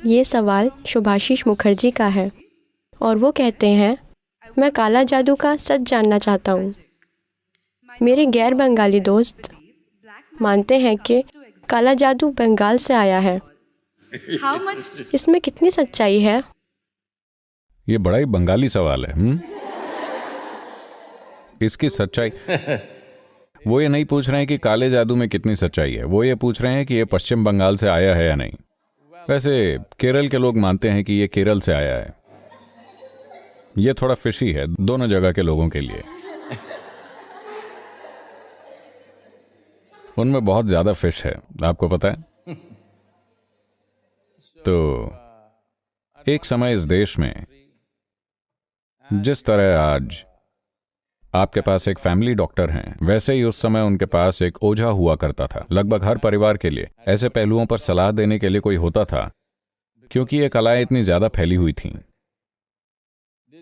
ये सवाल शुभाशीष मुखर्जी का है और वो कहते हैं, मैं काला जादू का सच जानना चाहता हूँ। मेरे गैर बंगाली दोस्त मानते हैं कि काला जादू बंगाल से आया है। इसमें कितनी सच्चाई है? ये बड़ा ही बंगाली सवाल है। इसकी सच्चाई वो ये नहीं पूछ रहे हैं कि काले जादू में कितनी सच्चाई है, वो ये पूछ रहे हैं कि ये पश्चिम बंगाल से आया है या नहीं। वैसे केरल के लोग मानते हैं कि ये केरल से आया है। ये थोड़ा फिशी है दोनों जगह के लोगों के लिए। उनमें बहुत ज्यादा फिश है, आपको पता है। तो एक समय इस देश में जिस तरह आज आपके पास एक फैमिली डॉक्टर हैं, वैसे ही उस समय उनके पास एक ओझा हुआ करता था। लगभग हर परिवार के लिए ऐसे पहलुओं पर सलाह देने के लिए कोई होता था, क्योंकि ये कलाएं इतनी ज्यादा फैली हुई थीं।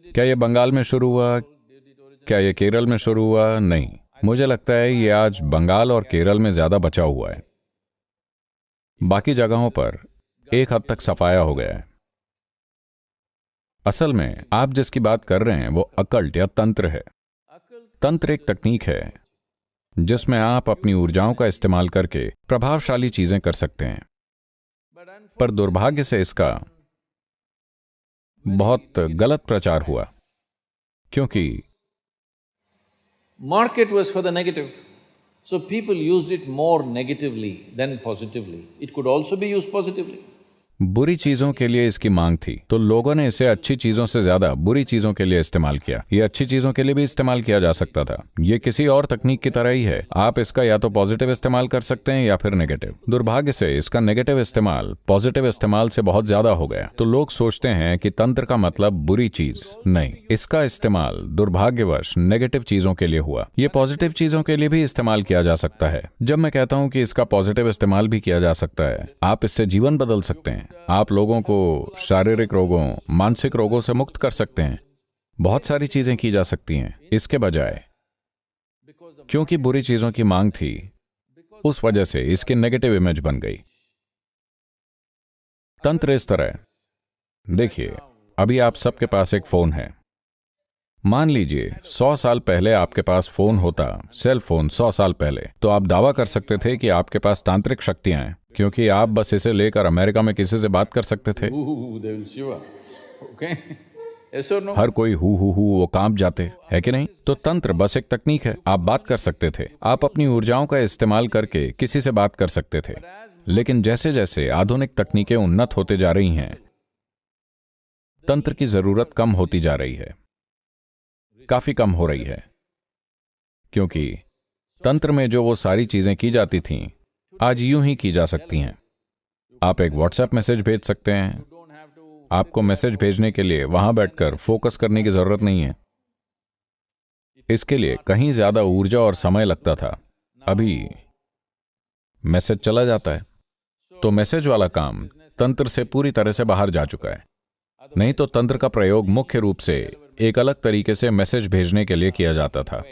क्या ये बंगाल में शुरू हुआ? क्या ये केरल में शुरू हुआ? नहीं, मुझे लगता है ये आज बंगाल और केरल में ज्यादा बचा हुआ है। बाकी जगहों पर एक हद तक सफाया हो गया है। असल में आप जिसकी बात कर रहे हैं वो अकल्ट या तंत्र है। तंत्र एक तकनीक है जिसमें आप अपनी ऊर्जाओं का इस्तेमाल करके प्रभावशाली चीजें कर सकते हैं, पर दुर्भाग्य से इसका बहुत गलत प्रचार हुआ, क्योंकि market was for the negative. So people used it more negatively than positively. It could also be used positively. बुरी चीजों के लिए इसकी मांग थी, तो लोगों ने इसे अच्छी चीजों से ज्यादा बुरी चीजों के लिए इस्तेमाल किया। ये अच्छी चीजों के लिए भी इस्तेमाल किया जा सकता था। ये किसी और तकनीक की तरह ही है। आप इसका या तो पॉजिटिव इस्तेमाल कर सकते हैं या फिर नेगेटिव। दुर्भाग्य से इसका नेगेटिव इस्तेमाल पॉजिटिव इस्तेमाल से बहुत ज्यादा हो गया, तो लोग सोचते हैं कि तंत्र का मतलब बुरी चीज। नहीं, इसका इस्तेमाल दुर्भाग्यवश नेगेटिव चीजों के लिए हुआ। ये पॉजिटिव चीजों के लिए भी इस्तेमाल किया जा सकता है। जब मैं कहता हूं कि इसका पॉजिटिव इस्तेमाल भी किया जा सकता है, आप इससे जीवन बदल सकते हैं। आप लोगों को शारीरिक रोगों, मानसिक रोगों से मुक्त कर सकते हैं। बहुत सारी चीजें की जा सकती हैं। इसके बजाय क्योंकि बुरी चीजों की मांग थी, उस वजह से इसकी नेगेटिव इमेज बन गई। तंत्र इस तरह, देखिए, अभी आप सबके पास एक फोन है। मान लीजिए 100 साल पहले आपके पास फोन होता, सेल फोन 100 साल पहले, तो आप दावा कर सकते थे कि आपके पास तांत्रिक शक्तियां हैं, क्योंकि आप बस इसे लेकर अमेरिका में किसी से बात कर सकते थे। हर कोई हु वो कांप जाते, है कि नहीं? तो तंत्र बस एक तकनीक है। आप बात कर सकते थे, आप अपनी ऊर्जाओं का इस्तेमाल करके किसी से बात कर सकते थे। लेकिन जैसे जैसे आधुनिक तकनीकें उन्नत होते जा रही हैं, तंत्र की जरूरत कम होती जा रही है, काफी कम हो रही है, क्योंकि तंत्र में जो वो सारी चीजें की जाती थीं, आज यूं ही की जा सकती हैं। आप एक व्हाट्सएप मैसेज भेज सकते हैं। आपको मैसेज भेजने के लिए वहां बैठकर फोकस करने की जरूरत नहीं है। इसके लिए कहीं ज्यादा ऊर्जा और समय लगता था। अभी मैसेज चला जाता है। तो मैसेज वाला काम तंत्र से पूरी तरह से बाहर जा चुका है। नहीं तो तंत्र का प्रयोग मुख्य रूप से एक अलग तरीके से मैसेज भेजने के लिए किया जाता था।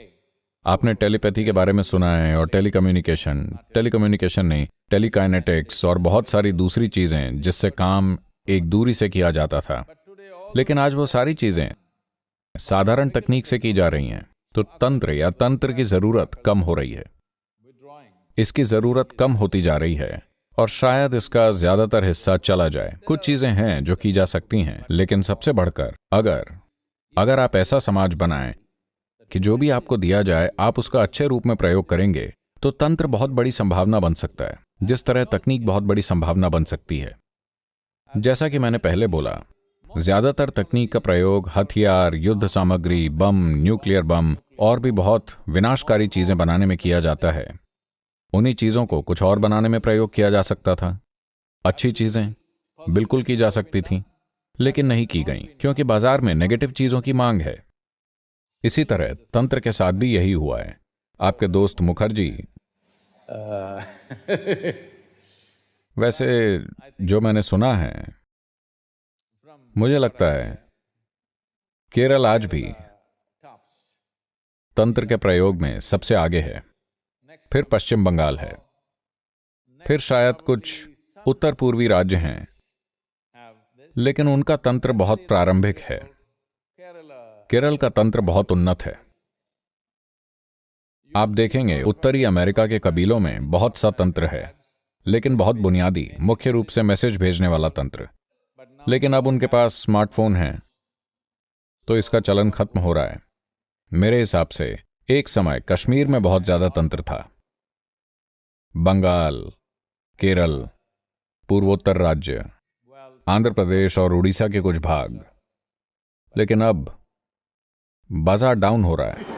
आपने टेलीपैथी के बारे में सुना है, और टेलीकम्युनिकेशन नहीं, टेलीकाइनेटिक्स और बहुत सारी दूसरी चीजें जिससे काम एक दूरी से किया जाता था। लेकिन आज वो सारी चीजें साधारण तकनीक से की जा रही हैं। तो तंत्र या तंत्र की जरूरत कम हो रही है। इसकी जरूरत कम होती जा रही है, और शायद इसका ज्यादातर हिस्सा चला जाए। कुछ चीजें हैं जो की जा सकती हैं, लेकिन सबसे बढ़कर अगर आप ऐसा समाज बनाएं कि जो भी आपको दिया जाए आप उसका अच्छे रूप में प्रयोग करेंगे, तो तंत्र बहुत बड़ी संभावना बन सकता है, जिस तरह तकनीक बहुत बड़ी संभावना बन सकती है। जैसा कि मैंने पहले बोला, ज्यादातर तकनीक का प्रयोग हथियार, युद्ध सामग्री, बम, न्यूक्लियर बम और भी बहुत विनाशकारी चीजें बनाने में किया जाता है। उन्हीं चीजों को कुछ और बनाने में प्रयोग किया जा सकता था। अच्छी चीजें बिल्कुल की जा सकती थीं, लेकिन नहीं की गईं, क्योंकि बाजार में नेगेटिव चीजों की मांग है। इसी तरह तंत्र के साथ भी यही हुआ है। आपके दोस्त मुखर्जी वैसे जो मैंने सुना है, मुझे लगता है केरल आज भी तंत्र के प्रयोग में सबसे आगे है। फिर पश्चिम बंगाल है, फिर शायद कुछ उत्तर पूर्वी राज्य हैं लेकिन उनका तंत्र बहुत प्रारंभिक है। केरल का तंत्र बहुत उन्नत है। आप देखेंगे उत्तरी अमेरिका के कबीलों में बहुत सा तंत्र है, लेकिन बहुत बुनियादी, मुख्य रूप से मैसेज भेजने वाला तंत्र। लेकिन अब उनके पास स्मार्टफोन है, तो इसका चलन खत्म हो रहा है। मेरे हिसाब से एक समय कश्मीर में बहुत ज्यादा तंत्र था, बंगाल, केरल, पूर्वोत्तर राज्य, आंध्र प्रदेश और उड़ीसा के कुछ भाग। लेकिन अब बाजार डाउन हो रहा है।